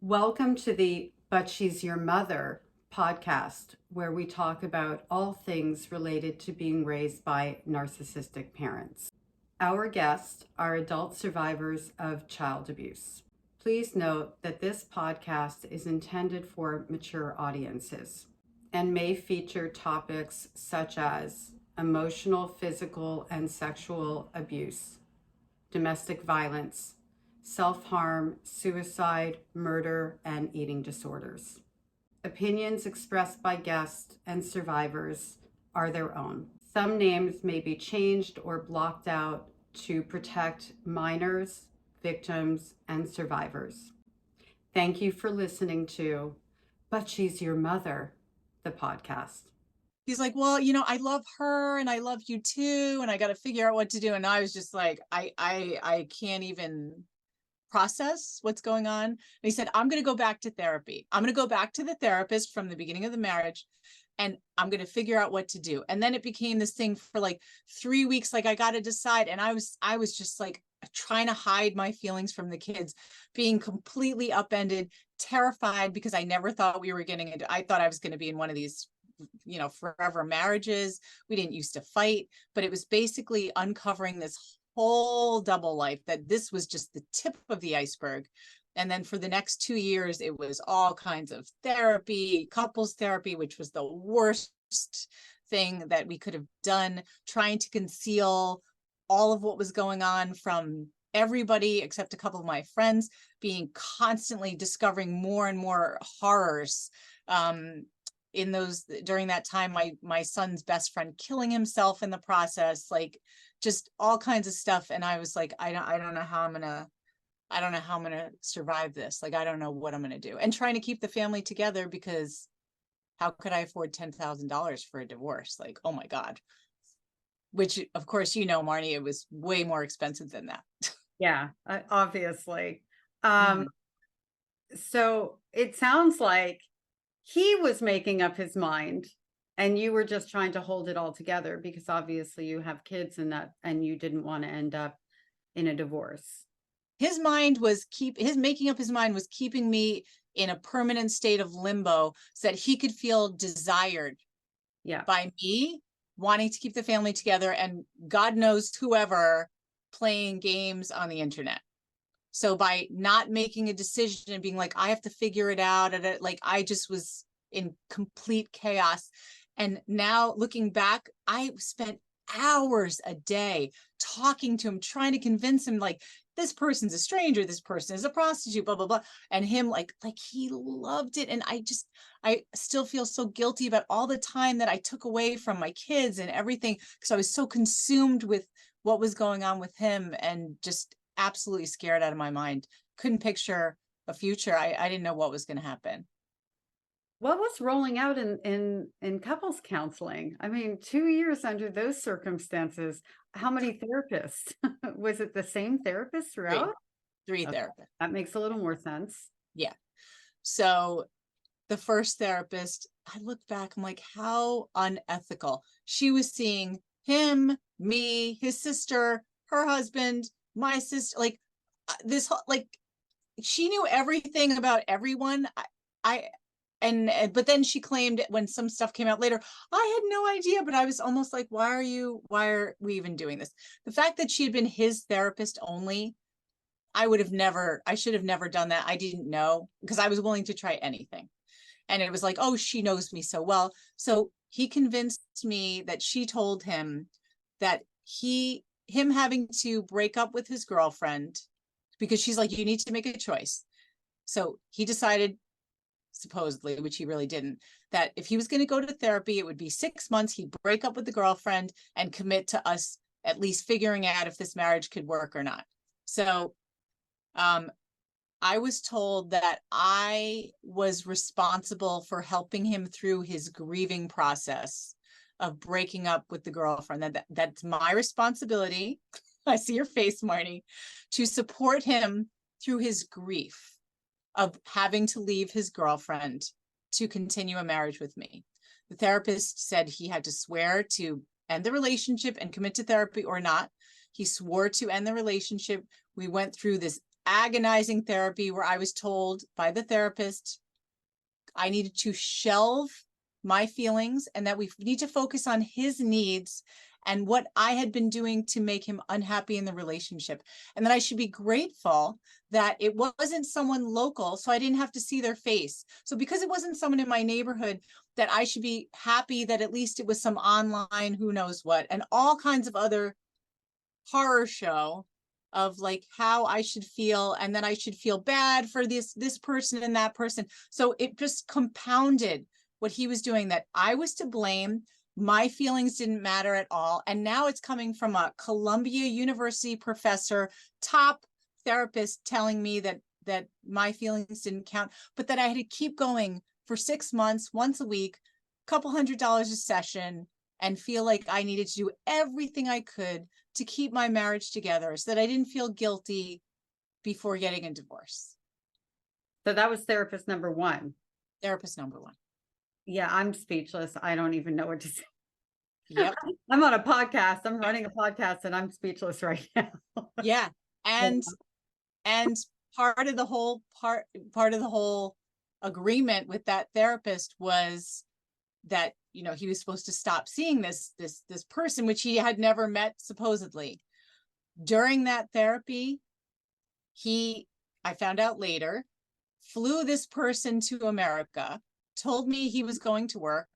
Welcome to the But She's Your Mother podcast, where we talk about all things related to being raised by narcissistic parents. Our guests are adult survivors of child abuse. Please note that this podcast is intended for mature audiences and may feature topics such as emotional, physical, and sexual abuse, domestic violence, self-harm, suicide, murder, and eating disorders. Opinions expressed by guests and survivors are their own. Some names may be changed or blocked out to protect minors, victims, and survivors. Thank you for listening to But She's Your Mother, the podcast. He's like, well, I love her and I love you too. And I got to figure out what to do. And I was just like, I can't even process what's going on. And he said, I'm going to go back to therapy. I'm going to go back to the therapist from the beginning of the marriage. And I'm going to figure out what to do. And then it became this thing for like 3 weeks. Like, I got to decide. And I was just like trying to hide my feelings from the kids, being completely upended, terrified, because I never thought we were getting into, I thought I was going to be in one of these forever marriages. We didn't used to fight, but it was basically uncovering this whole double life, that this was just the tip of the iceberg. And then for the next 2 years, it was all kinds of therapy, couples therapy, which was the worst thing that we could have done, trying to conceal all of what was going on from everybody except a couple of my friends, being constantly discovering more and more horrors. During that time, my son's best friend killing himself in the process, like just all kinds of stuff. And I was like, I don't know how I'm gonna survive this. Like, I don't know what I'm gonna do. And trying to keep the family together, because how could I afford $10,000 for a divorce? Like, oh my God. Which, of course, Marnie, it was way more expensive than that. Yeah, obviously. So it sounds like he was making up his mind and you were just trying to hold it all together, because obviously you have kids and you didn't want to end up in a divorce. His making up his mind was keeping me in a permanent state of limbo, so that he could feel desired by me wanting to keep the family together, and God knows whoever playing games on the internet. So by not making a decision and being like, I have to figure it out, like I just was in complete chaos. And now looking back, I spent hours a day talking to him, trying to convince him, like, this person's a stranger, this person is a prostitute, blah, blah, blah. And him like he loved it. And I still feel so guilty about all the time that I took away from my kids and everything, because I was so consumed with what was going on with him, and just absolutely scared out of my mind. Couldn't picture a future. I didn't know what was going to happen. What was rolling out in couples counseling? I mean, 2 years under those circumstances. How many therapists? Was it the same therapist throughout? Three therapists. That makes a little more sense. Yeah. So the first therapist, I look back, I'm like, how unethical. She was seeing him, me, his sister, her husband, my sister, like this, like she knew everything about everyone. But then she claimed, when some stuff came out later, I had no idea, but I was almost like, why are we even doing this? The fact that she had been his therapist only, I should have never done that. I didn't know, because I was willing to try anything. And it was like, oh, she knows me so well. So he convinced me that she told him that him having to break up with his girlfriend, because she's like, you need to make a choice. So he decided, supposedly, which he really didn't, that if he was going to go to therapy, it would be 6 months. He'd break up with the girlfriend and commit to us at least figuring out if this marriage could work or not. So I was told that I was responsible for helping him through his grieving process of breaking up with the girlfriend. That's my responsibility. I see your face, Marnie, to support him through his grief of having to leave his girlfriend to continue a marriage with me. The therapist said he had to swear to end the relationship and commit to therapy or not. He swore to end the relationship. We went through this agonizing therapy where I was told by the therapist I needed to shelve my feelings and that we need to focus on his needs and what I had been doing to make him unhappy in the relationship. And that I should be grateful that it wasn't someone local, so I didn't have to see their face. So because it wasn't someone in my neighborhood, that I should be happy that at least it was some online, who knows what, and all kinds of other horror show of like how I should feel, and then I should feel bad for this person and that person. So it just compounded what he was doing, that I was to blame. My feelings didn't matter at all. And now it's coming from a Columbia University professor, top therapist, telling me that my feelings didn't count, but that I had to keep going for 6 months, once a week, $200 a session, and feel like I needed to do everything I could to keep my marriage together so that I didn't feel guilty before getting a divorce. So that was therapist number one. Therapist number one. Yeah, I'm speechless. I don't even know what to say. Yep. I'm on a podcast. I'm running a podcast and I'm speechless right now. Yeah. And part of the whole agreement with that therapist was that, you know, he was supposed to stop seeing this person, which he had never met, supposedly. During that therapy, I found out later, flew this person to America, told me he was going to work,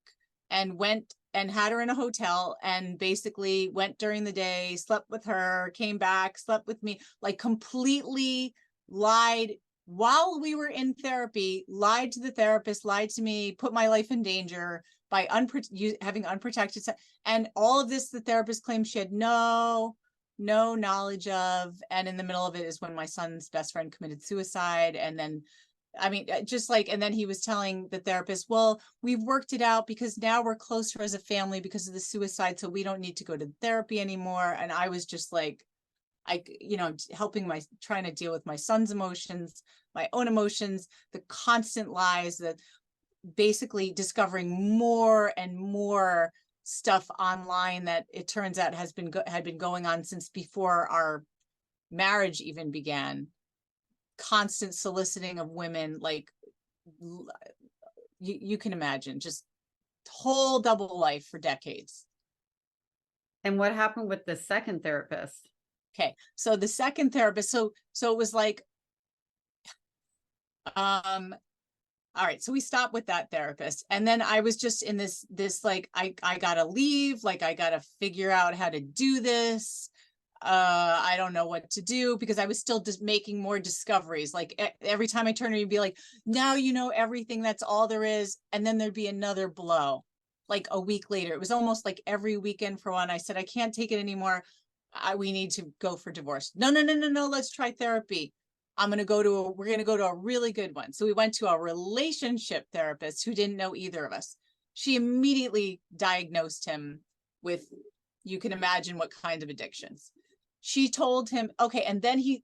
and went and had her in a hotel, and basically went during the day, slept with her, came back, slept with me, like completely lied while we were in therapy, lied to the therapist, lied to me, put my life in danger by having unprotected sex. And all of this, the therapist claimed she had no knowledge of. And in the middle of it is when my son's best friend committed suicide. And then, I mean, just like, and then he was telling the therapist, well, we've worked it out because now we're closer as a family because of the suicide, so we don't need to go to therapy anymore. And I was just like, trying to deal with my son's emotions, my own emotions, the constant lies, that basically discovering more and more stuff online that it turns out had been going on since before our marriage even began. Constant soliciting of women, like you can imagine, just whole double life for decades. And what happened with the second therapist? Okay, so the second therapist, so it was like, all right, so we stopped with that therapist, and then I was just in this like, I gotta leave, like I gotta figure out how to do this. I don't know what to do, because I was still just making more discoveries. Like every time I turn around, you'd be like, now you know everything, that's all there is. And then there'd be another blow, like a week later. It was almost like every weekend for one. I said, I can't take it anymore. We need to go for divorce. No, let's try therapy. We're going to go to a really good one. So we went to a relationship therapist who didn't know either of us. She immediately diagnosed him with, you can imagine what kind of addictions. She told him, okay, and then he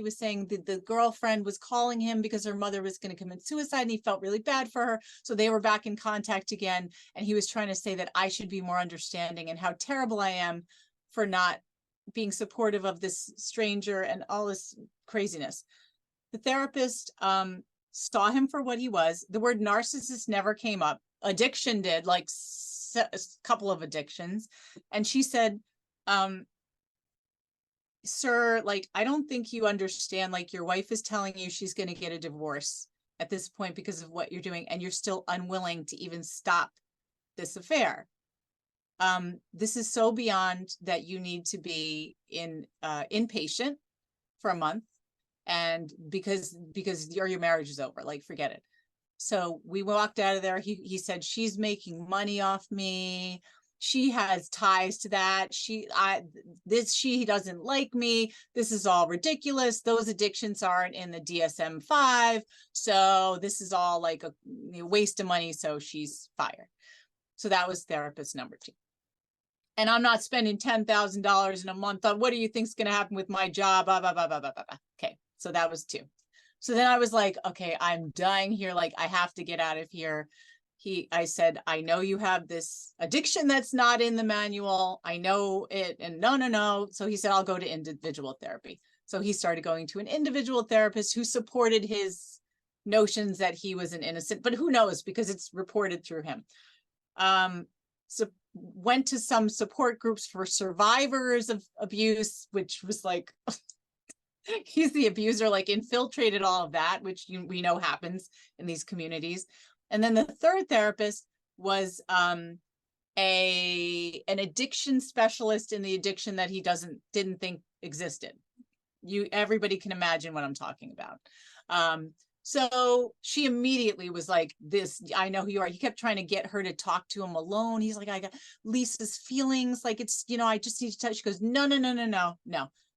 was saying that the girlfriend was calling him because her mother was going to commit suicide, and he felt really bad for her. So they were back in contact again. And he was trying to say that I should be more understanding and how terrible I am for not being supportive of this stranger and all this craziness. The therapist saw him for what he was. The word narcissist never came up. Addiction did, like a couple of addictions. And she said, sir, like, I don't think you understand, like, your wife is telling you she's going to get a divorce at this point because of what you're doing, and you're still unwilling to even stop this affair. This is so beyond that you need to be inpatient for a month, and because your marriage is over, like, forget it. So we walked out of there. He said, she's making money off me. She has ties to that. She doesn't like me. This is all ridiculous. Those addictions aren't in the DSM-5. So this is all like a waste of money. So she's fired. So that was therapist number 2. And I'm not spending $10,000 in a month on what do you think is going to happen with my job? Blah, blah, blah, blah, blah, blah. Okay. So that was 2. So then I was like, okay, I'm dying here. Like, I have to get out of here. I said, I know you have this addiction that's not in the manual. I know it. And no. So he said, I'll go to individual therapy. So he started going to an individual therapist who supported his notions that he was an innocent, but who knows, because it's reported through him. So went to some support groups for survivors of abuse, which was like, he's the abuser, like infiltrated all of that, which we know happens in these communities. And then the third therapist was an addiction specialist in the addiction that he didn't think existed. Everybody can imagine what I'm talking about. So she immediately was like, this, I know who you are. He kept trying to get her to talk to him alone. He's like, I got Lisa's feelings. Like, it's, I just need to touch. She goes, no.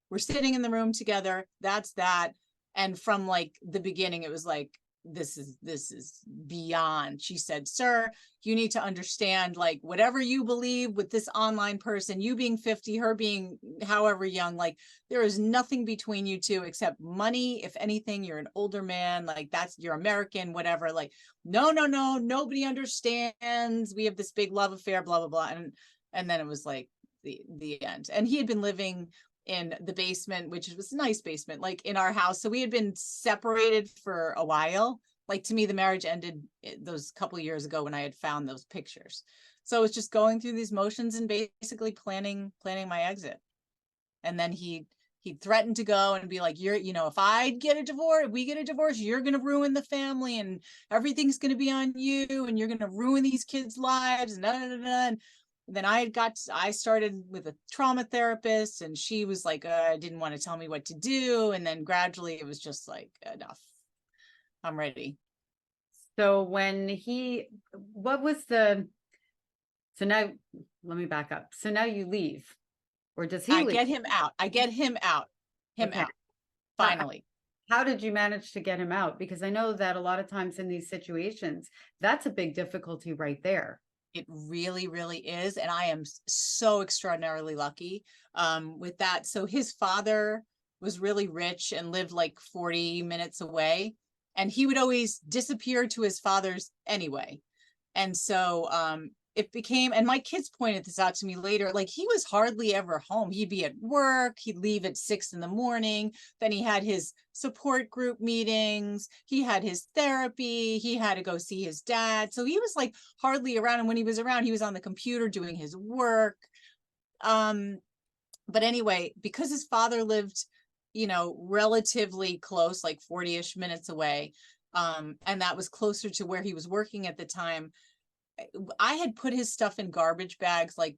We're sitting in the room together. That's that. And from like the beginning, it was like, this is beyond. She said, sir, you need to understand, like, whatever you believe with this online person, you being 50, her being however young, like, there is nothing between you two except money. If anything, you're an older man, like, you're American, whatever. Like, no, nobody understands. We have this big love affair, blah, blah, blah. And then it was like the end. And he had been living in the basement, which was a nice basement, like in our house. So we had been separated for a while. Like, to me, the marriage ended those couple of years ago when I had found those pictures. So I was just going through these motions and basically planning my exit. And then he threatened to go and be like, if I get a divorce, we get a divorce, you're going to ruin the family and everything's going to be on you and you're going to ruin these kids' lives. And then I started with a trauma therapist, and she was like, didn't want to tell me what to do. And then gradually it was just like, enough. I'm ready. So so now let me back up. So now you leave, or does he leave? I get him out. Finally. How did you manage to get him out? Because I know that a lot of times in these situations, that's a big difficulty right there. It really, really is. And I am so extraordinarily lucky with that. So his father was really rich and lived like 40 minutes away. And he would always disappear to his father's anyway. And so it became, and my kids pointed this out to me later, like, he was hardly ever home. He'd be at work, he'd leave at 6 a.m. Then he had his support group meetings, he had his therapy, he had to go see his dad. So he was like hardly around. And when he was around, he was on the computer doing his work. But anyway, because his father lived, relatively close, like 40-ish minutes away, and that was closer to where he was working at the time, I had put his stuff in garbage bags like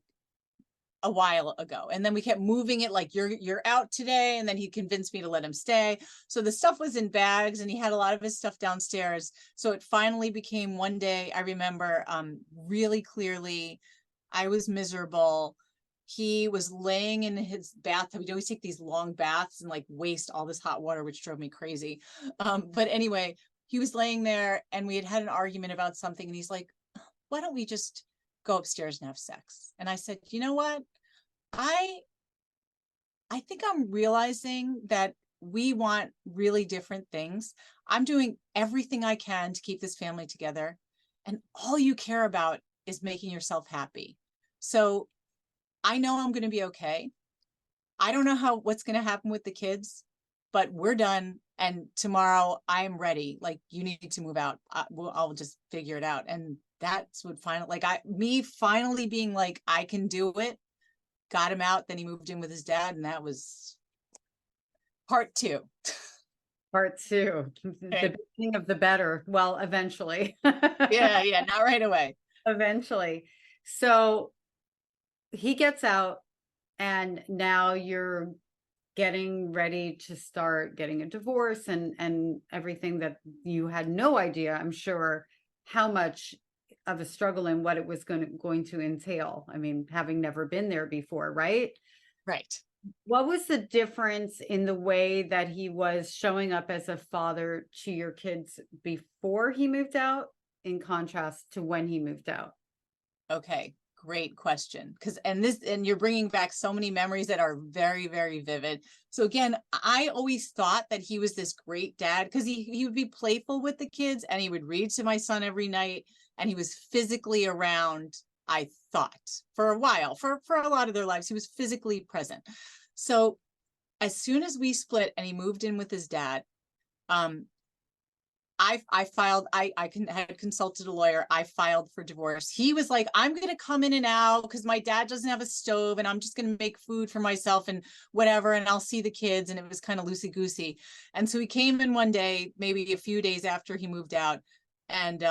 a while ago. And then we kept moving it, like, you're out today. And then he convinced me to let him stay. So the stuff was in bags and he had a lot of his stuff downstairs. So it finally became one day, I remember really clearly, I was miserable. He was laying in his bathtub. We'd always take these long baths and like waste all this hot water, which drove me crazy. But anyway, he was laying there and we had an argument about something. And he's like, why don't we just go upstairs and have sex? And I said, you know what? I think I'm realizing that we want really different things. I'm doing everything I can to keep this family together. And all you care about is making yourself happy. So I know I'm going to be okay. I don't know what's going to happen with the kids, but we're done. And tomorrow I am ready. Like, you need to move out. I'll just figure it out. And that's what finally being like, I can do it, got him out. Then he moved in with his dad, and that was part two. The beginning of the better. Well, eventually. Yeah, not right away. Eventually. So he gets out, and now you're getting ready to start getting a divorce and everything that you had no idea, I'm sure, how much of a struggle and what it was going to entail. I mean, having never been there before, right? Right. What was the difference in the way that he was showing up as a father to your kids before he moved out, in contrast to when he moved out? Okay, great question. And you're bringing back so many memories that are very, very vivid. So again, I always thought that he was this great dad because he would be playful with the kids and he would read to my son every night. And he was physically around, I thought, for a while, for a lot of their lives, he was physically present. So as soon as we split and he moved in with his dad, I filed, had consulted a lawyer. I filed for divorce. He was like, I'm going to come in and out because my dad doesn't have a stove and I'm just going to make food for myself and whatever. And I'll see the kids. And it was kind of loosey goosey. And so he came in one day, maybe a few days after he moved out. And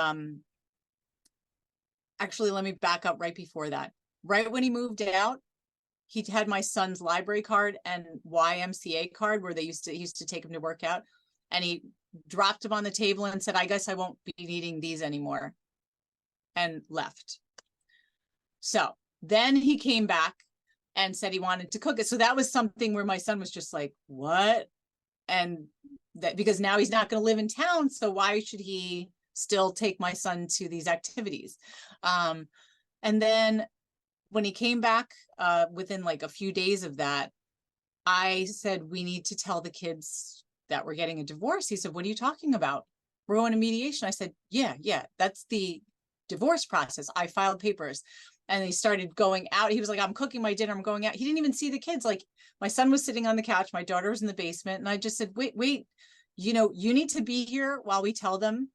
actually, let me back up right before that. Right when he moved out, he had my son's library card and YMCA card where he used to take him to work out. And he dropped them on the table and said, I guess I won't be needing these anymore, and left. So then he came back and said he wanted to cook it. So that was something where my son was just like, what? And that, because now he's not going to live in town. So why should he still take my son to these activities? And then when he came back, within like a few days of that, I said, we need to tell the kids that we're getting a divorce. He said, what are you talking about? We're going to mediation. I said, yeah, that's the divorce process. I filed papers. And he started going out. He was like, I'm cooking my dinner, I'm going out. He didn't even see the kids. Like, my son was sitting on the couch, my daughter was in the basement. And I just said, wait, you need to be here while we tell them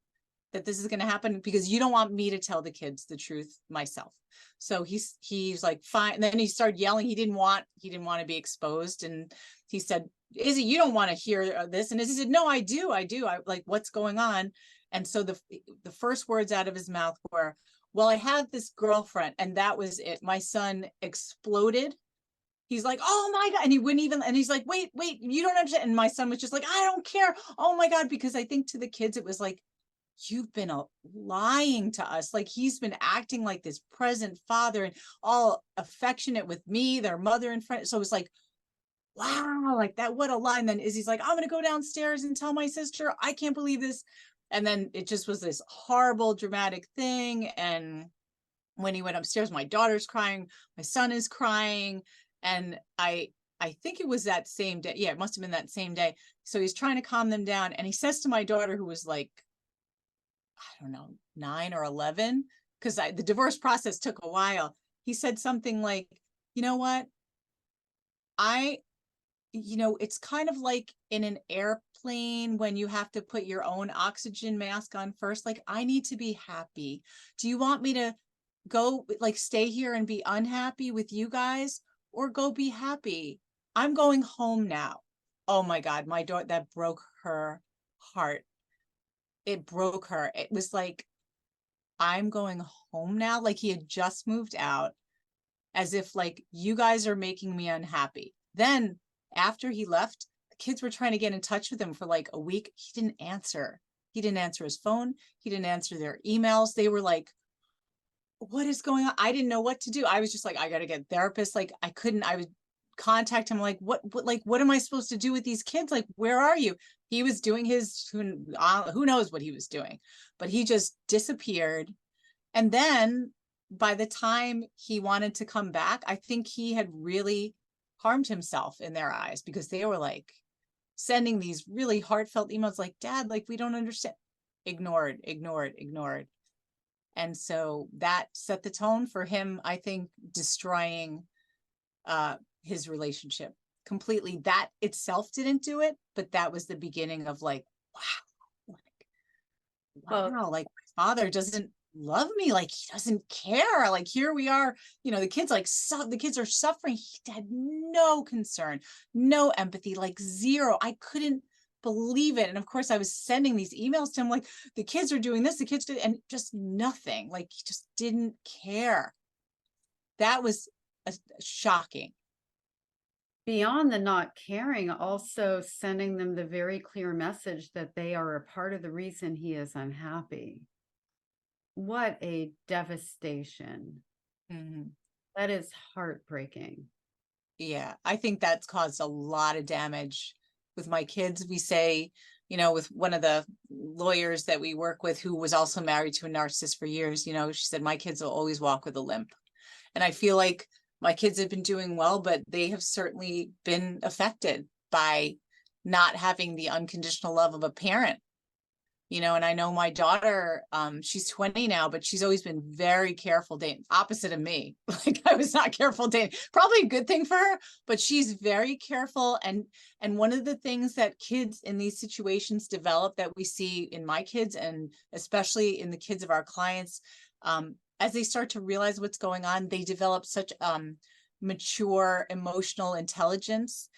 that this is going to happen, because you don't want me to tell the kids the truth myself. So he's like, fine. And then he started yelling. He didn't want to be exposed. And he said, Izzy, you don't want to hear this. And Izzy said, no, I do. I like, what's going on? And so the first words out of his mouth were, well, I have this girlfriend. And that was it. My son exploded. He's like, oh my God. And he wouldn't even, and he's like, wait, you don't understand. And my son was just like, I don't care. Oh my God. Because I think to the kids, it was like, you've been lying to us. Like, he's been acting like this present father and all affectionate with me, their mother and friend. So it was like, wow, like that, what a lie. And then Izzy's like, I'm going to go downstairs and tell my sister, I can't believe this. And then it just was this horrible, dramatic thing. And when he went upstairs, my daughter's crying, my son is crying. And I think it was that same day. Yeah, it must've been that same day. So he's trying to calm them down. And he says to my daughter, who was like, I don't know, 9 or 11, because the divorce process took a while. He said something like, you know what? It's kind of like in an airplane when you have to put your own oxygen mask on first. Like, I need to be happy. Do you want me to go, like, stay here and be unhappy with you guys, or go be happy? I'm going home now. Oh my God, my daughter, that broke her heart. It broke her. It was like, I'm going home now. Like, he had just moved out, as if like, you guys are making me unhappy. Then after he left, the kids were trying to get in touch with him for like a week. He didn't answer his phone. He didn't answer their emails. They were like, what is going on? I didn't know what to do. I was just like, I got to get a therapist. Like, I would contact him. Like, what am I supposed to do with these kids? Like, where are you? He was doing his, who knows what he was doing, but he just disappeared. And then by the time he wanted to come back, I think he had really harmed himself in their eyes, because they were like sending these really heartfelt emails like, Dad, like, we don't understand. Ignored. And so that set the tone for him, I think, destroying his relationship completely. That itself didn't do it, but that was the beginning of like, wow, like, my father doesn't love me, like, he doesn't care. Like, here we are, the kids, like, the kids are suffering. He had no concern, no empathy, like zero. I couldn't believe it. And of course, I was sending these emails to him like, the kids are doing this, the kids did, and just nothing. Like, he just didn't care. That was shocking. Beyond the not caring, also sending them the very clear message that they are a part of the reason he is unhappy. What a devastation. Mm-hmm. That is heartbreaking. Yeah, I think that's caused a lot of damage with my kids. We say, with one of the lawyers that we work with, who was also married to a narcissist for years, she said, my kids will always walk with a limp. And I feel like my kids have been doing well, but they have certainly been affected by not having the unconditional love of a parent. And I know my daughter, she's 20 now, but she's always been very careful dating, opposite of me. Like I was not careful dating, probably a good thing for her, but she's very careful. And one of the things that kids in these situations develop, that we see in my kids and especially in the kids of our clients, as they start to realize what's going on, they develop such mature emotional intelligence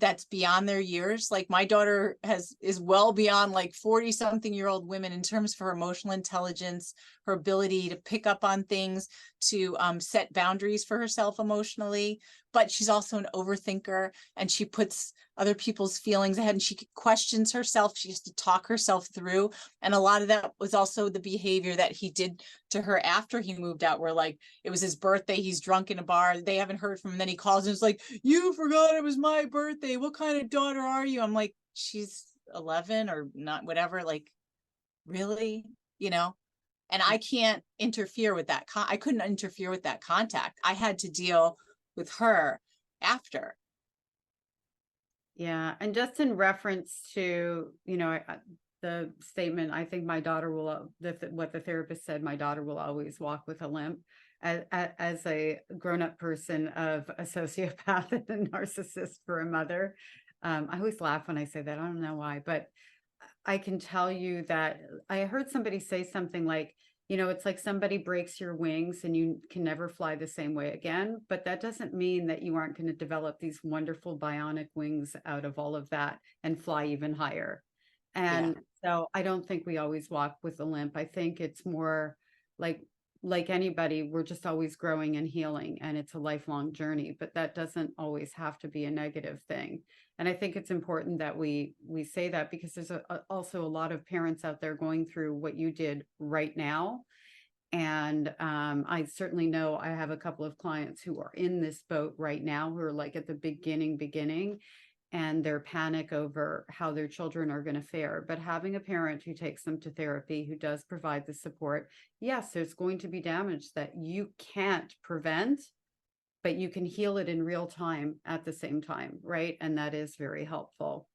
that's beyond their years. Like my daughter is well beyond like 40 something year old women in terms of her emotional intelligence, her ability to pick up on things, to set boundaries for herself emotionally. But she's also an overthinker, and she puts other people's feelings ahead, and she questions herself. She has to talk herself through. And a lot of that was also the behavior that he did to her after he moved out, where like it was his birthday, he's drunk in a bar, they haven't heard from him, then he calls and is like, you forgot it was my birthday, what kind of daughter are you? I'm like, she's 11 or not, whatever. Like, really? And I can't interfere with that. I couldn't interfere with that contact. I had to deal with her after. Yeah. And just in reference to, the statement, I think my daughter will, what the therapist said, my daughter will always walk with a limp. As a grown-up person of a sociopath and a narcissist for a mother, I always laugh when I say that. I don't know why, but I can tell you that I heard somebody say something like, it's like somebody breaks your wings and you can never fly the same way again. But that doesn't mean that you aren't going to develop these wonderful bionic wings out of all of that and fly even higher. Yeah. And so I don't think we always walk with a limp. I think it's more like anybody, we're just always growing and healing, and it's a lifelong journey, but that doesn't always have to be a negative thing. And I think it's important that we say that, because there's also a lot of parents out there going through what you did right now. And I certainly know I have a couple of clients who are in this boat right now, who are like at the beginning, and their panic over how their children are going to fare. But having a parent who takes them to therapy, who does provide the support, yes, there's going to be damage that you can't prevent, but you can heal it in real time at the same time, right? And that is very helpful.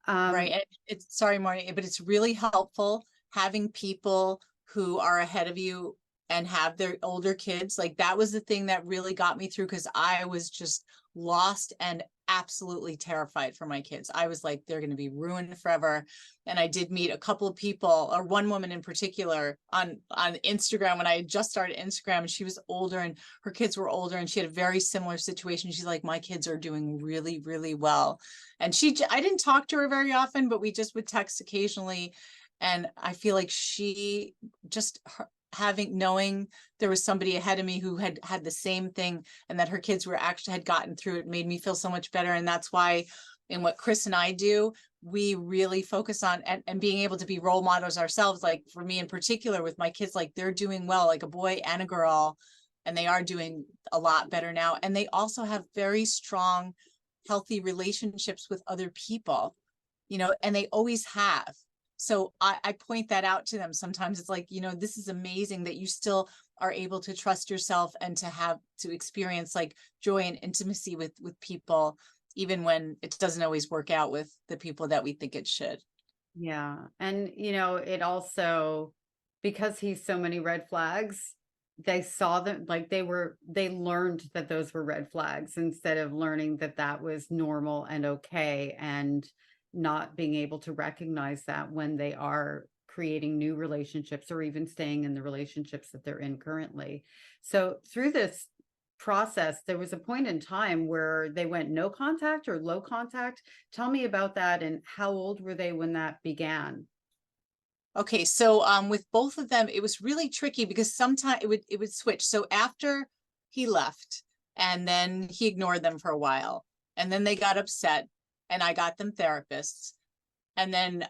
Right. And it's, sorry, Marnie, but it's really helpful having people who are ahead of you and have their older kids. Like that was the thing that really got me through, because I was just lost and absolutely terrified for my kids. I was like, they're going to be ruined forever. And I did meet a couple of people, or one woman in particular on Instagram, when I had just started Instagram, and she was older and her kids were older, and she had a very similar situation. She's like, my kids are doing really, really well. And I didn't talk to her very often, but we just would text occasionally. And I feel like she just knowing there was somebody ahead of me who had the same thing, and that her kids were actually had gotten through it, made me feel so much better. And that's why in what Chris and I do, we really focus on and being able to be role models ourselves. Like for me in particular with my kids, like they're doing well, like a boy and a girl, and they are doing a lot better now. And they also have very strong, healthy relationships with other people, and they always have. So I point that out to them. Sometimes it's like, this is amazing that you still are able to trust yourself and to experience like joy and intimacy with people, even when it doesn't always work out with the people that we think it should. Yeah. And, it also, because he's so many red flags, they saw them, like they learned that those were red flags instead of learning that that was normal and okay, and not being able to recognize that when they are creating new relationships or even staying in the relationships that they're in currently. So through this process, there was a point in time where they went no contact or low contact. Tell me about that, and how old were they when that began? Okay, so with both of them, it was really tricky because sometimes it would switch. So after he left, and then he ignored them for a while, and then they got upset, and I got them therapists, and then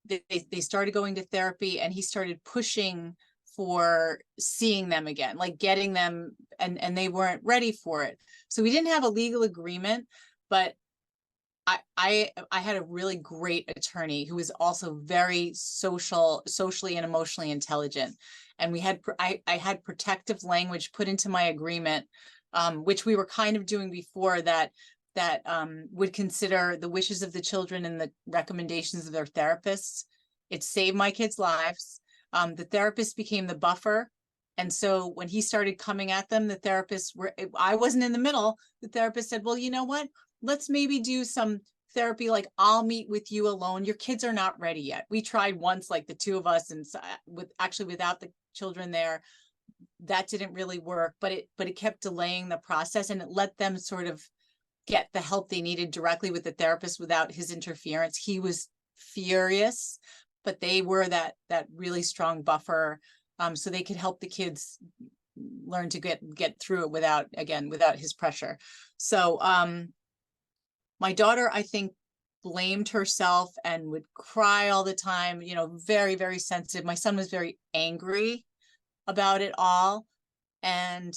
they started going to therapy, and he started pushing for seeing them again, like getting them, and they weren't ready for it. So we didn't have a legal agreement, but I had a really great attorney who was also very socially and emotionally intelligent. And I had protective language put into my agreement, which we were kind of doing before, that would consider the wishes of the children and the recommendations of their therapists. It saved my kids' lives. The therapist became the buffer. And so when he started coming at them, the therapists were, I wasn't in the middle. The therapist said, well, you know what? Let's maybe do some therapy. Like, I'll meet with you alone. Your kids are not ready yet. We tried once, like the two of us, and without the children there, that didn't really work, but it kept delaying the process, and it let them sort of get the help they needed directly with the therapist without his interference. He was furious, but they were that really strong buffer, so they could help the kids learn to get through it without his pressure. So my daughter, I think, blamed herself and would cry all the time, very, very sensitive. My son was very angry about it all. And